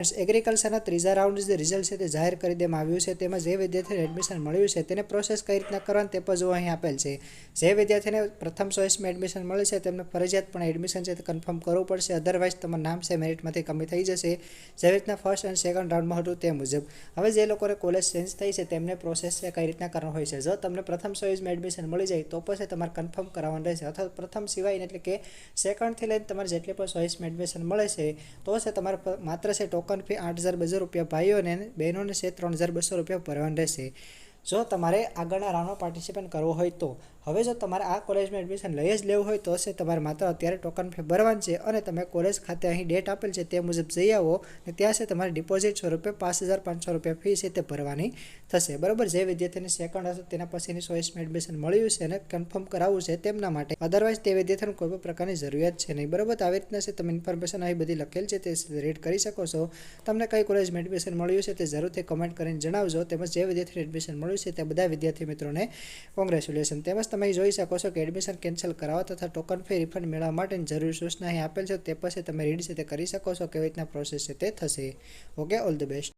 એગ્રીકલ્ચરના ત્રીજા રાઉન્ડ જે રિઝલ્ટ છે તે જાહેર કરી દેવામાં આવ્યું છે. તેમાં જે વિદ્યાર્થીને એડમિશન મળ્યું છે તેને પ્રોસેસ કઈ રીતના કરવાની તે પણ જો અહીં આપેલ છે. જે વિદ્યાર્થીને પ્રથમ ચોઇસમાં એડમિશન મળે છે તેમને ફરજિયાતપણે એડમિશન છે તે કન્ફર્મ કરવું પડશે. અધરવાઇઝ તમારું નામ છે મેરિટમાંથી કમી થઈ જશે. જેવી રીતના ફર્સ્ટ અને સેકન્ડ રાઉન્ડમાં હતું તે મુજબ. હવે જે લોકોને કોલેજ ચેન્જ થઈ છે તેમને પ્રોસેસ છે કઈ રીતના કરવાનું હોય છે. જો તમને પ્રથમ ચોઇસમાં એડમિશન મળી જાય તો પછી તમારે કન્ફર્મ કરાવવાનું રહેશે, અથવા પ્રથમ સિવાય એટલે કે સેકન્ડથી લઈને તમારે જેટલી પણ ચોઇસમાં એડમિશન મળે છે તો છે તમારે માત્ર છે ટોકન ફી 8,200 રૂપિયા ભાઈઓ અને બહેનોને છે 3,200 રૂપિયા ભરવાનું રહેશે. જો તમારે આગળના રાઉન્ડમાં પાર્ટિસિપેટ કરવો હોય તો. હવે જો તમારે આ કોલેજમાં એડમિશન લઈ જ લેવું હોય તો છે તમારે માત્ર અત્યારે ટોકન ફી ભરવાની છે અને તમે કોલેજ ખાતે અહીં ડેટ આપેલ છે તે મુજબ જઈ આવો અને ત્યાં છે તમારી ડિપોઝિટ સ્વરૂપે 5,500 રૂપિયા ફી છે તે ભરવાની થશે. બરાબર. જે વિદ્યાર્થીને સેકન્ડ હશે તેના પછીની ચોઇસમાં એડમિશન મળ્યું છે અને કન્ફર્મ કરાવવું છે તેમના માટે. અધરવાઇઝ તે વિદ્યાર્થીને કોઈ પણ પ્રકારની જરૂરિયાત છે નહીં. બરાબર. તો આવી રીતના છે તમે ઇન્ફોર્મેશન અહીં બધી લખેલ છે તે રીડ કરી શકો છો. તમને કઈ કોલેજમાં એડમિશન મળ્યું છે તે જરૂરથી કમેન્ટ કરીને જણાવજો. તેમજ જે વિદ્યાર્થીને એડમિશન મળ્યું છે તે બધા વિદ્યાર્થી મિત્રોને કોંગ્રેચ્યુલેશન. તેમજ તમે જોઈ શકો છો કે એડમિશન કેન્સલ કરાવવા તથા ટોકન ફી રિફંડ મેળવવા માટેની જરૂરી સૂચના અહીં આપેલ છે. તે પછી તમે રીડ છે તે કરી શકો છો કેવી રીતના પ્રોસેસ છે તે થશે. Okay, all the best.